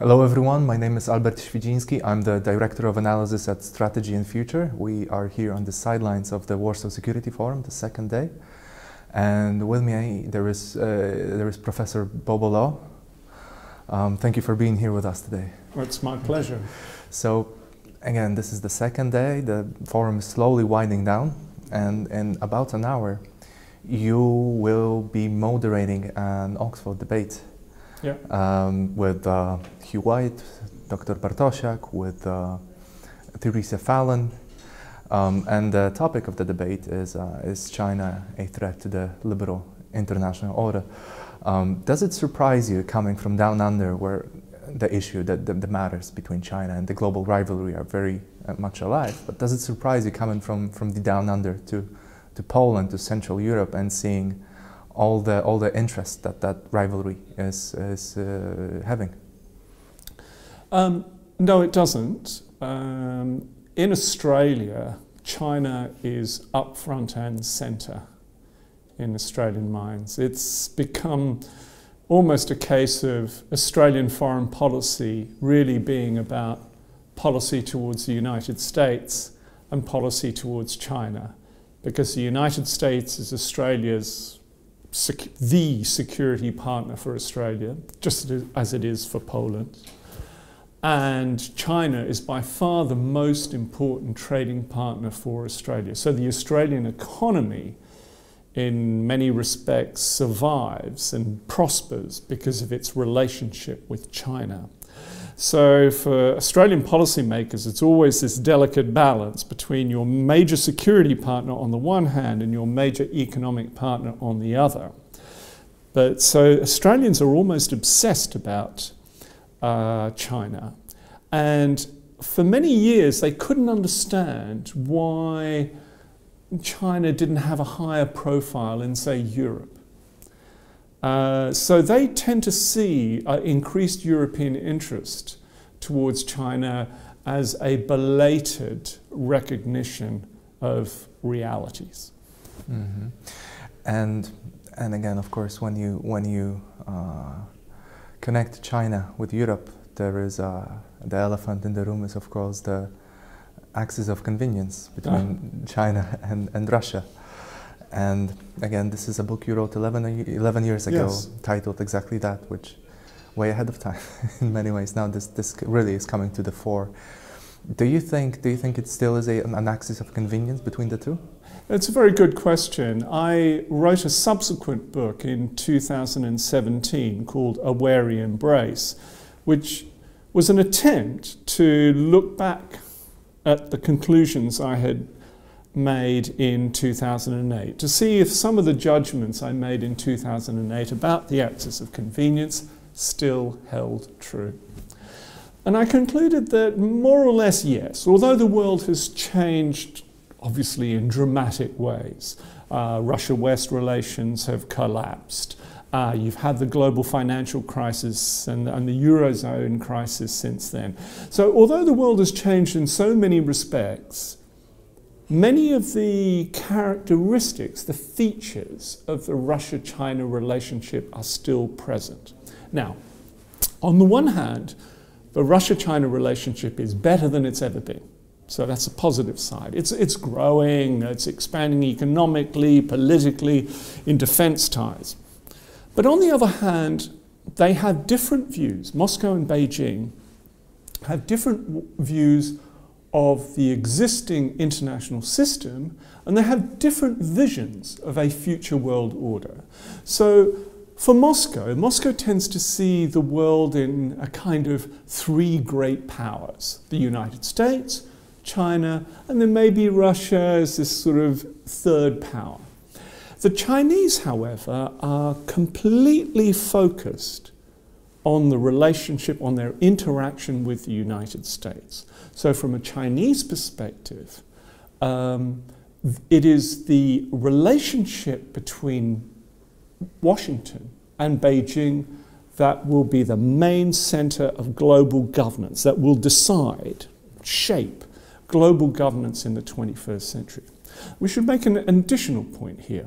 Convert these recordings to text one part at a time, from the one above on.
Hello everyone, my name is Albert Świdziński. I'm the Director of Analysis at Strategy&Future. We are here on the sidelines of the Warsaw Security Forum, the second day. And with me there is Professor Bobo Lo. Thank you for being here with us today. Well, it's my pleasure. So again, this is the second day. The forum is slowly winding down, and in about an hour you will be moderating an Oxford debate. Yeah. With Hugh White, Dr. Bartosiak, with Theresa Fallon, and the topic of the debate is China a threat to the liberal international order? Does it surprise you, coming from down under, where the issue, the matters between China and the global rivalry are very much alive, but does it surprise you, coming from the down under to Poland, to Central Europe, and seeing all the interest that rivalry is having? No, it doesn't. In Australia, China is up front and centre in Australian minds. It's become almost a case of Australian foreign policy really being about policy towards the United States and policy towards China, because the United States is Australia's the security partner for Australia, just as it is for Poland. And China is by far the most important trading partner for Australia. So the Australian economy, in many respects, survives and prospers because of its relationship with China. So for Australian policymakers, it's always this delicate balance between your major security partner on the one hand and your major economic partner on the other. But so Australians are almost obsessed about China. And for many years, they couldn't understand why China didn't have a higher profile in, say, Europe. So they tend to see increased European interest towards China as a belated recognition of realities. Mm-hmm. And again, of course, when you connect China with Europe, there is the elephant in the room is, of course, the axis of convenience between China and Russia. And again, this is a book you wrote 11 years ago, yes, titled exactly that, which way ahead of time in many ways. Now this really is coming to the fore. Do you think it still is an axis of convenience between the two? It's a very good question. I wrote a subsequent book in 2017 called A Wary Embrace, which was an attempt to look back at the conclusions I had made in 2008, to see if some of the judgments I made in 2008 about the axis of convenience still held true. And I concluded that more or less yes, although the world has changed obviously in dramatic ways. Russia-West relations have collapsed. You've had the global financial crisis and the Eurozone crisis since then. So although the world has changed in so many respects, many of the characteristics, the features of the Russia-China relationship are still present. Now, on the one hand, the Russia-China relationship is better than it's ever been. So that's a positive side. It's growing, it's expanding economically, politically, in defense ties. But on the other hand, they have different views. Moscow and Beijing have different views of the existing international system, and they have different visions of a future world order. So for Moscow, Moscow tends to see the world in a kind of three great powers: the United States, China, and then maybe Russia as this sort of third power. The Chinese, however, are completely focused on the relationship, on their interaction with the United States. So from a Chinese perspective, it is the relationship between Washington and Beijing that will be the main center of global governance, that will decide, shape global governance in the 21st century. We should make an additional point here.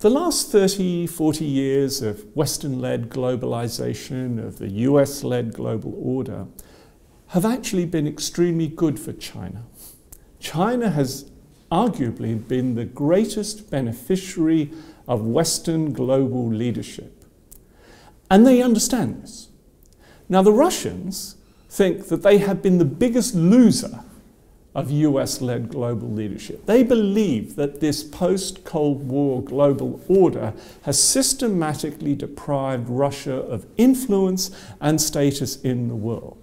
The last 30, 40 years of Western-led globalization, of the US-led global order, have actually been extremely good for China. China has arguably been the greatest beneficiary of Western global leadership. And they understand this. Now, the Russians think that they have been the biggest loser of US-led global leadership. They believe that this post-Cold War global order has systematically deprived Russia of influence and status in the world.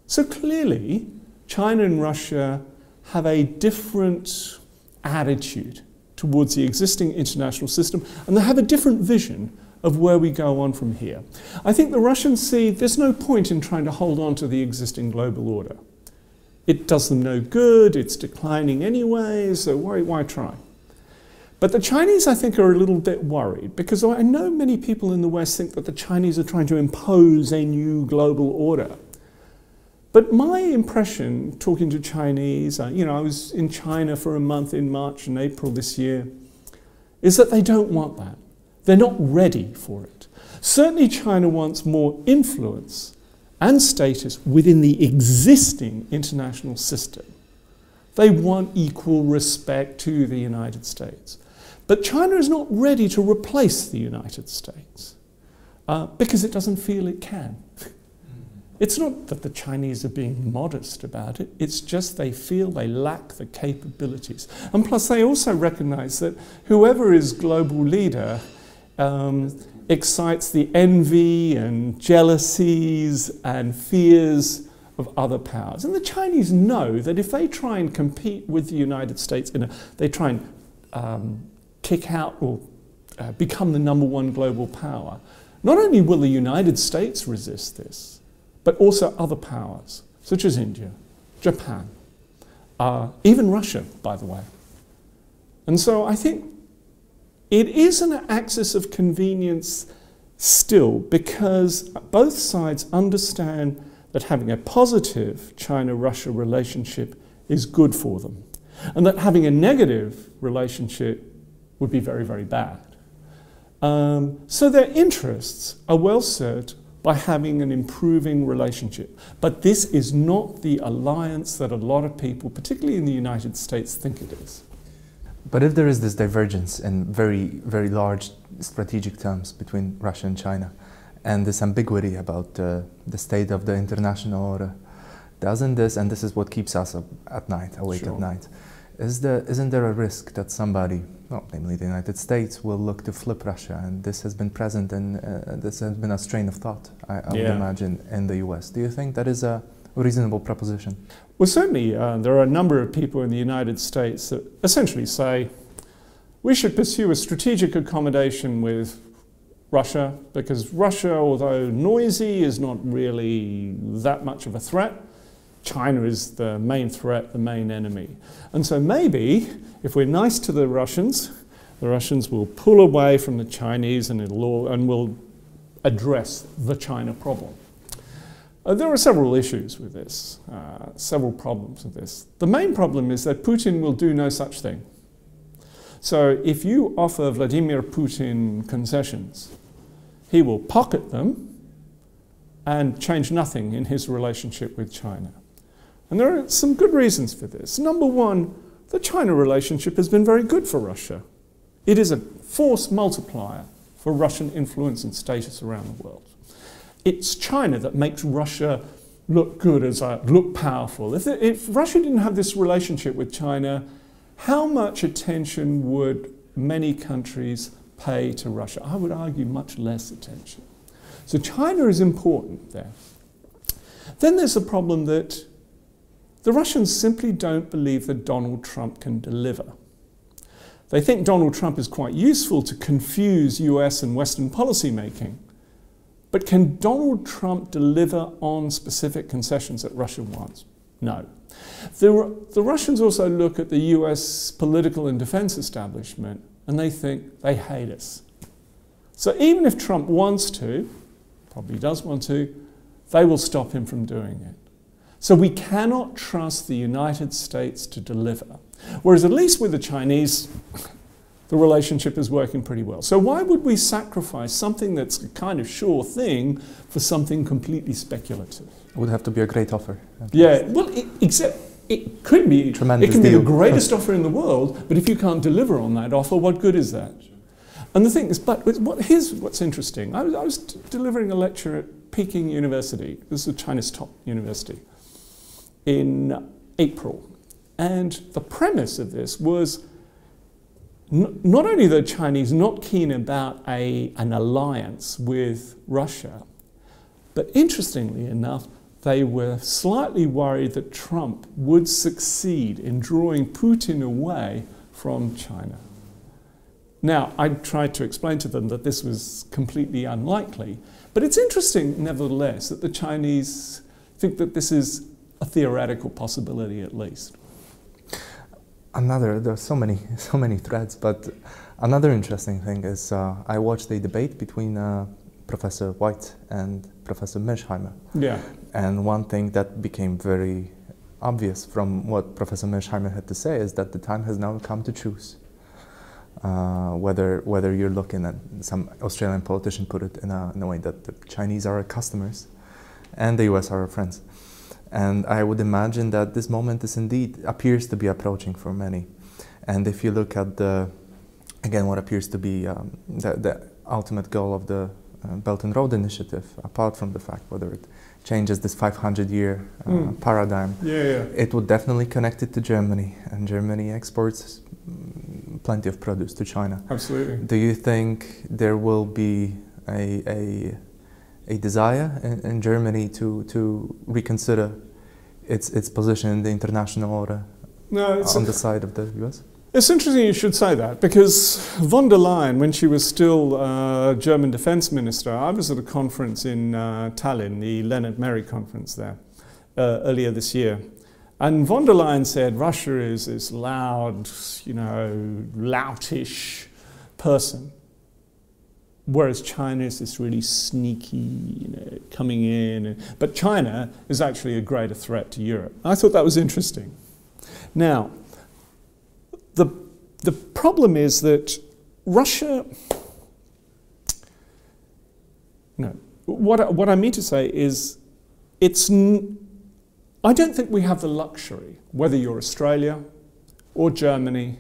So clearly, China and Russia have a different attitude towards the existing international system, and they have a different vision of where we go on from here. I think the Russians see there's no point in trying to hold on to the existing global order. It does them no good, it's declining anyway, so why try? But the Chinese, I think, are a little bit worried, because I know many people in the West think that the Chinese are trying to impose a new global order. But my impression, talking to Chinese, I was in China for a month in March and April this year, is that they don't want that. They're not ready for it. Certainly China wants more influence and status within the existing international system. They want equal respect to the United States. But China is not ready to replace the United States because it doesn't feel it can. It's not that the Chinese are being modest about it, it's just they feel they lack the capabilities. And plus they also recognize that whoever is global leader excites the envy and jealousies and fears of other powers. And the Chinese know that if they try and compete with the United States, they try and kick out or become the _1 global power, not only will the United States resist this, but also other powers, such as India, Japan, even Russia, by the way. And so I think it is an axis of convenience still, because both sides understand that having a positive China-Russia relationship is good for them, and that having a negative relationship would be very, very bad. So their interests are well served by having an improving relationship. But this is not the alliance that a lot of people, particularly in the United States, think it is. But if there is this divergence in very, very large strategic terms between Russia and China, and this ambiguity about the state of the international order, doesn't this, and this is what keeps us up at night, awake Sure. at night, isn't there a risk that somebody, well, namely the United States, will look to flip Russia? And this has been present in, this has been a strain of thought, I would imagine, in the US. Do you think that is a reasonable proposition? Well, certainly there are a number of people in the United States that essentially say we should pursue a strategic accommodation with Russia, because Russia, although noisy, is not really that much of a threat. China is the main threat, the main enemy. And so maybe, if we're nice to the Russians will pull away from the Chinese and will address the China problem. There are several issues with this, several problems with this. The main problem is that Putin will do no such thing. So if you offer Vladimir Putin concessions, he will pocket them and change nothing in his relationship with China. And there are some good reasons for this. Number one, the China relationship has been very good for Russia. It is a force multiplier for Russian influence and status around the world. It's China that makes Russia look good, look powerful. If Russia didn't have this relationship with China, how much attention would many countries pay to Russia? I would argue much less attention. So China is important there. Then there's the problem that the Russians simply don't believe that Donald Trump can deliver. They think Donald Trump is quite useful to confuse US and Western policy making, but can Donald Trump deliver on specific concessions that Russia wants? No. The Russians also look at the US political and defense establishment and they think they hate us. So even if Trump wants to, probably does want to, they will stop him from doing it. So we cannot trust the United States to deliver. Whereas at least with the Chinese, the relationship is working pretty well. So why would we sacrifice something that's a kind of sure thing for something completely speculative? It would have to be a great offer. Yeah, well, except it could be, Tremendous it can deal. be the greatest offer in the world, but if you can't deliver on that offer, what good is that? And the thing is, but here's what's interesting. I was delivering a lecture at Peking University. This is China's top university in April. And the premise of this was not only the Chinese not keen about an alliance with Russia, but interestingly enough, they were slightly worried that Trump would succeed in drawing Putin away from China. Now, I tried to explain to them that this was completely unlikely, but it's interesting, nevertheless, that the Chinese think that this is a theoretical possibility at least. There's so many threads, but another interesting thing is I watched a debate between Professor White and Professor Mearsheimer. Yeah. And one thing that became very obvious from what Professor Mearsheimer had to say is that the time has now come to choose. Whether you're looking at, some Australian politician put it in a way that the Chinese are our customers and the US are our friends. And I would imagine that this moment is indeed appears to be approaching for many. And if you look at again, what appears to be the ultimate goal of the Belt and Road Initiative, apart from the fact whether it changes this 500-year paradigm, it would definitely connect it to Germany, and Germany exports plenty of produce to China. Absolutely. Do you think there will be a desire in Germany to reconsider its position in the international order on the side of the US? It's interesting you should say that, because von der Leyen, when she was still German defense minister, I was at a conference in Tallinn, the Leonard Merry conference there, earlier this year. And von der Leyen said Russia is this loud, loutish person, whereas China is this really sneaky, coming in. But China is actually a greater threat to Europe. I thought that was interesting. Now, the problem is that Russia, what I mean to say is I don't think we have the luxury, whether you're Australia or Germany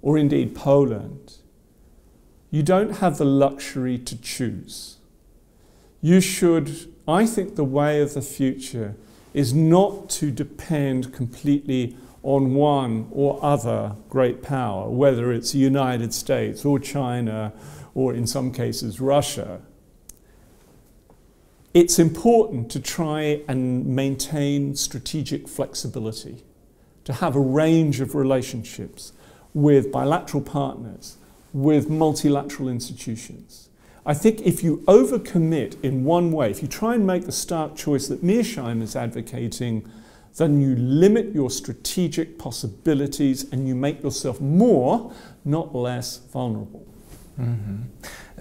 or indeed Poland, you don't have the luxury to choose. You should, I think the way of the future is not to depend completely on one or other great power, whether it's the United States or China or in some cases Russia. It's important to try and maintain strategic flexibility, to have a range of relationships with bilateral partners, with multilateral institutions. I think if you overcommit in one way, if you try and make the stark choice that Mearsheimer is advocating, then you limit your strategic possibilities and you make yourself more, not less, vulnerable. Mm-hmm.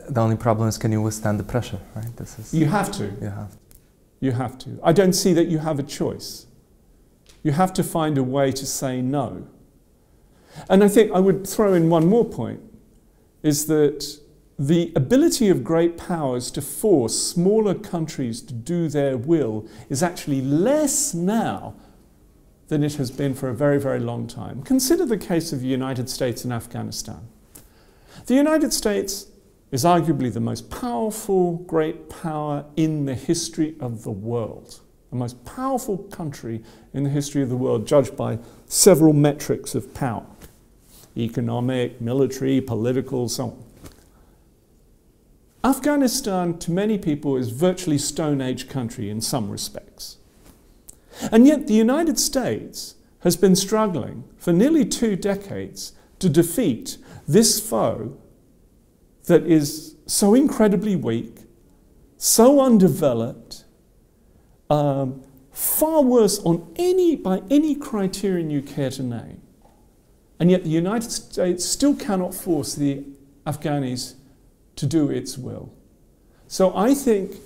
The only problem is, can you withstand the pressure, right? You have to. You have to. You have to. I don't see that you have a choice. You have to find a way to say no. And I think I would throw in one more point, is that the ability of great powers to force smaller countries to do their will is actually less now than it has been for a very, very long time. Consider the case of the United States and Afghanistan. The United States is arguably the most powerful great power in the history of the world. The most powerful country in the history of the world, judged by several metrics of power. Economic, military, political, so on. Afghanistan, to many people, is virtually Stone Age country in some respects. And yet the United States has been struggling for nearly 2 decades to defeat this foe that is so incredibly weak, so undeveloped, far worse by any criterion you care to name. And yet the United States still cannot force the Afghanis to do its will. So I think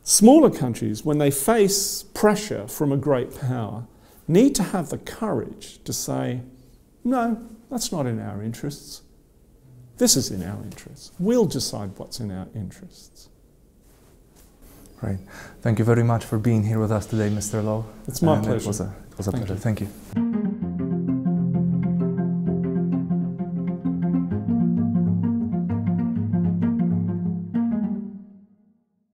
smaller countries, when they face pressure from a great power, need to have the courage to say, no, that's not in our interests. this is in our interests. We'll decide what's in our interests. Right. Thank you very much for being here with us today, Mr. Lo. It's my pleasure. It was a pleasure. Thank you.